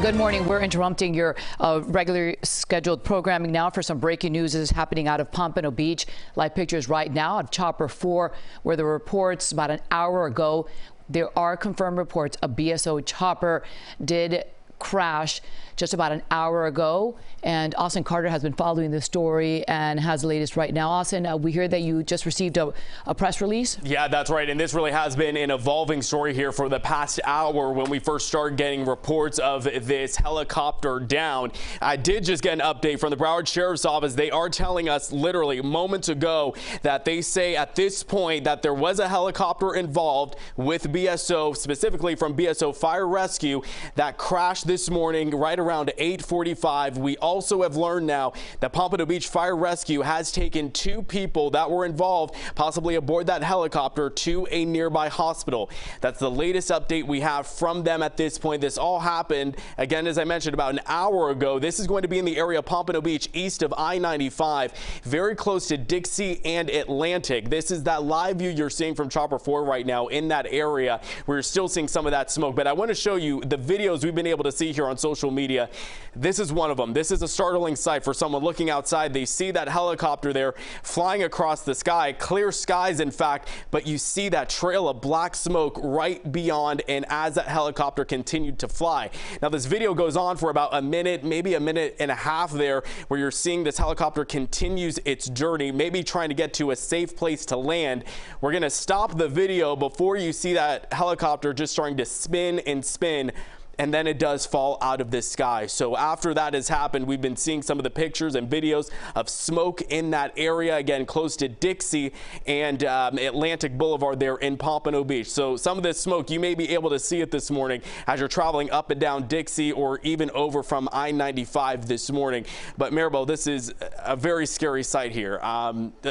Good morning. We're interrupting your regularly scheduled programming now for some breaking news. This is happening out of Pompano Beach. Live pictures right now of Chopper 4, where the reports about an hour ago, there are confirmed reports a BSO chopper did crash just about an hour ago. And Austin Carter has been following this story and has the latest right now. Austin, we hear that you just received a press release. Yeah, that's right. And this really has been an evolving story here for the past hour when we first started getting reports of this helicopter down. I did just get an update from the Broward Sheriff's Office. They are telling us literally moments ago that they say at this point that there was a helicopter involved with BSO, specifically from BSO Fire Rescue, that crashed this morning right around 8:45. We also have learned now that Pompano Beach Fire Rescue has taken 2 people that were involved, possibly aboard that helicopter, to a nearby hospital. That's the latest update we have from them at this point. This all happened, again, as I mentioned, about an hour ago. This is going to be in the area of Pompano Beach, east of I-95, very close to Dixie and Atlantic. This is that live view you're seeing from Chopper 4 right now in that area. We're still seeing some of that smoke, but I want to show you the videos we've been able to see here on social media. This is one of them. This is a startling sight for someone looking outside. They see that helicopter there flying across the sky, clear skies in fact, but you see that trail of black smoke right beyond and as that helicopter continued to fly. Now this video goes on for about a minute, maybe a minute and a half there, where you're seeing this helicopter continues its journey, maybe trying to get to a safe place to land. We're going to stop the video before you see that helicopter just starting to spin and spin, and then it does fall out of the sky. So after that has happened, we've been seeing some of the pictures and videos of smoke in that area, again, close to Dixie and Atlantic Boulevard there in Pompano Beach. So some of this smoke, you may be able to see it this morning as you're traveling up and down Dixie or even over from I-95 this morning. But Maribel, this is a very scary sight here.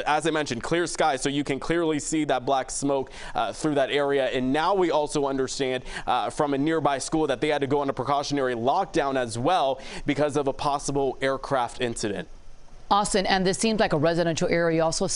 As I mentioned, clear skies, so you can clearly see that black smoke through that area. And now we also understand from a nearby school that they had to go on a precautionary lockdown as well because of a possible aircraft incident. Austin, and this seems like a residential area. You also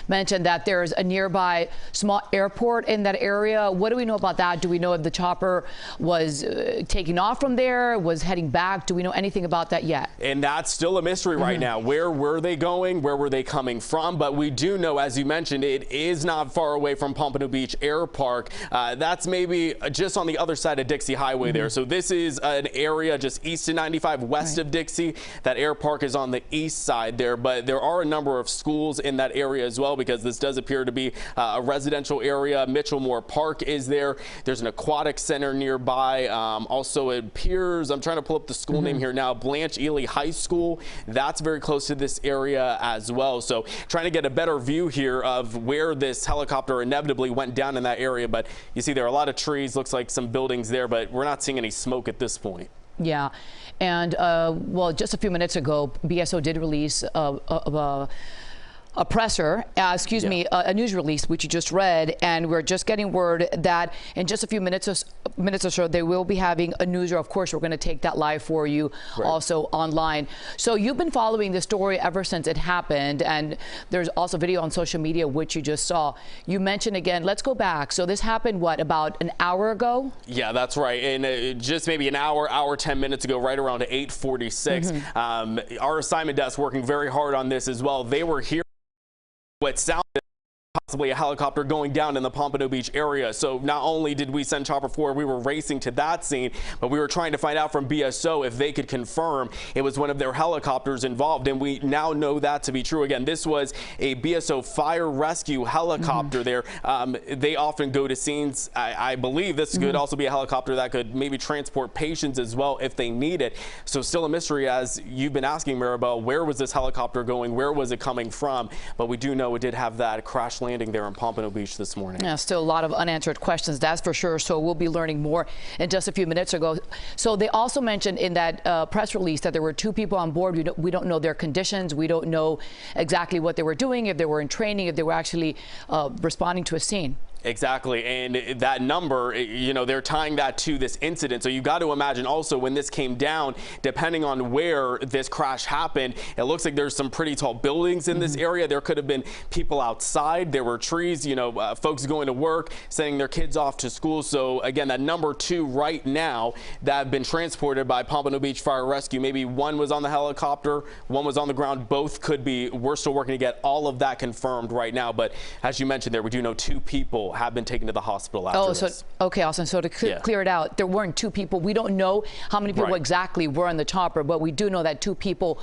mentioned that there's a nearby small airport in that area. What do we know about that? Do we know if the chopper was taking off from there, was heading back? Do we know anything about that yet? And that's still a mystery right now. Where were they going? Where were they coming from? But we do know, as you mentioned, it is not far away from Pompano Beach Air Park. That's maybe just on the other side of Dixie Highway there. So this is an area just east of 95, west of Dixie. That air park is on the east side there, but there are a number of schools in that area as well, because this does appear to be a residential area. Mitchell Moore Park is there. There's an aquatic center nearby. Also it appears, I'm trying to pull up the school name here now, Blanche Ely High School. That's very close to this area as well. So trying to get a better view here of where this helicopter inevitably went down in that area. But you see there are a lot of trees, looks like some buildings there, but we're not seeing any smoke at this point. Yeah. And well, just a few minutes ago, BSO did release a presser, a news release, which you just read, and we're just getting word that in just a few minutes or so, they will be having a newsroom. Of course, we're going to take that live for you also online. So you've been following this story ever since it happened, and there's also video on social media, which you just saw. You mentioned again, let's go back. So this happened, what, about an hour ago? Yeah, that's right. And just maybe an hour, 10 minutes ago, right around 8:46. Our assignment desk working very hard on this as well. They were here. What sounded possibly a helicopter going down in the Pompano Beach area. So not only did we send Chopper 4, we were racing to that scene, but we were trying to find out from BSO if they could confirm it was one of their helicopters involved. And we now know that to be true. Again, this was a BSO Fire Rescue helicopter there. They often go to scenes. I believe this could also be a helicopter that could maybe transport patients as well if they need it. So still a mystery, as you've been asking, Maribel, where was this helicopter going? Where was it coming from? But we do know it did have that crash landing there in Pompano Beach this morning. Yeah, still a lot of unanswered questions, that's for sure. So we'll be learning more in just a few minutes ago. So they also mentioned in that press release that there were 2 people on board. We don't know their conditions. We don't know exactly what they were doing, if they were in training, if they were actually responding to a scene. Exactly. And that number, you know, they're tying that to this incident. So you got to imagine also when this came down, depending on where this crash happened, it looks like there's some pretty tall buildings in this area. There could have been people outside. There were trees, you know, folks going to work, sending their kids off to school. So again, that number 2 right now that have been transported by Pompano Beach Fire Rescue, maybe one was on the helicopter, one was on the ground. Both could be. We're still working to get all of that confirmed right now. But as you mentioned there, we do know 2 people have been taken to the hospital after this. So, okay, Austin, so to clear it out, there weren't 2 people. We don't know how many people exactly were on the chopper, but we do know that 2 people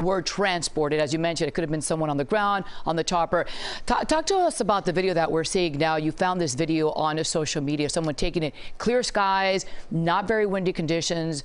were transported. As you mentioned, it could have been someone on the ground, on the chopper. Talk to us about the video that we're seeing now. You found this video on social media, someone taking it, clear skies, not very windy conditions.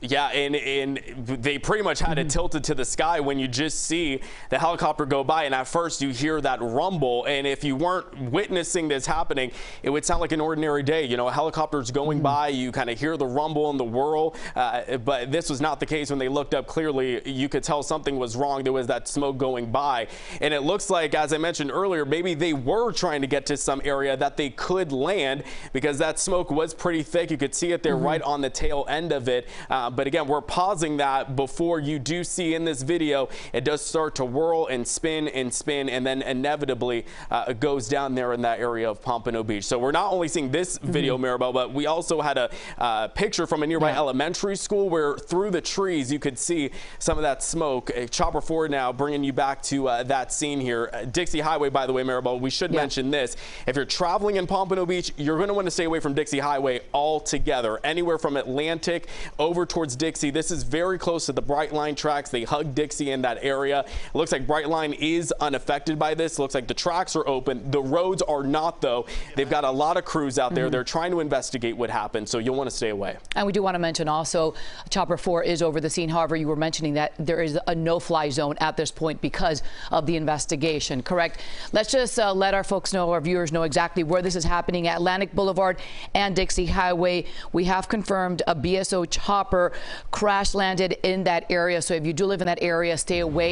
Yeah, and they pretty much had it tilted to the sky when you just see the helicopter go by, and at first you hear that rumble, and if you weren't witnessing this happening, it would sound like an ordinary day. You know, a helicopter's going by, you kind of hear the rumble and the whirl, but this was not the case. When they looked up clearly, you could tell something was wrong. There was that smoke going by, and it looks like, as I mentioned earlier, maybe they were trying to get to some area that they could land because that smoke was pretty thick. You could see it there right on the tail end of it. But again, we're pausing that before you do see in this video, it does start to whirl and spin, and then inevitably it goes down there in that area of Pompano Beach. So we're not only seeing this video, Maribel, but we also had a picture from a nearby elementary school where through the trees you could see some of that smoke. Chopper 4 now bringing you back to that scene here. Dixie Highway, by the way, Maribel, we should mention this. If you're traveling in Pompano Beach, you're going to want to stay away from Dixie Highway altogether. Anywhere from Atlantic over towards Dixie. This is very close to the Brightline tracks. They hug Dixie in that area. It looks like Brightline is unaffected by this. It looks like the tracks are open. The roads are not, though. They've got a lot of crews out there. They're trying to investigate what happened, so you'll want to stay away. And we do want to mention also, Chopper 4 is over the scene. However, you were mentioning that there is a no-fly zone at this point because of the investigation, correct? Let's just let our folks know, our viewers know exactly where this is happening at Atlantic Boulevard and Dixie Highway. We have confirmed a BSO chopper crash landed in that area. So if you do live in that area, stay away.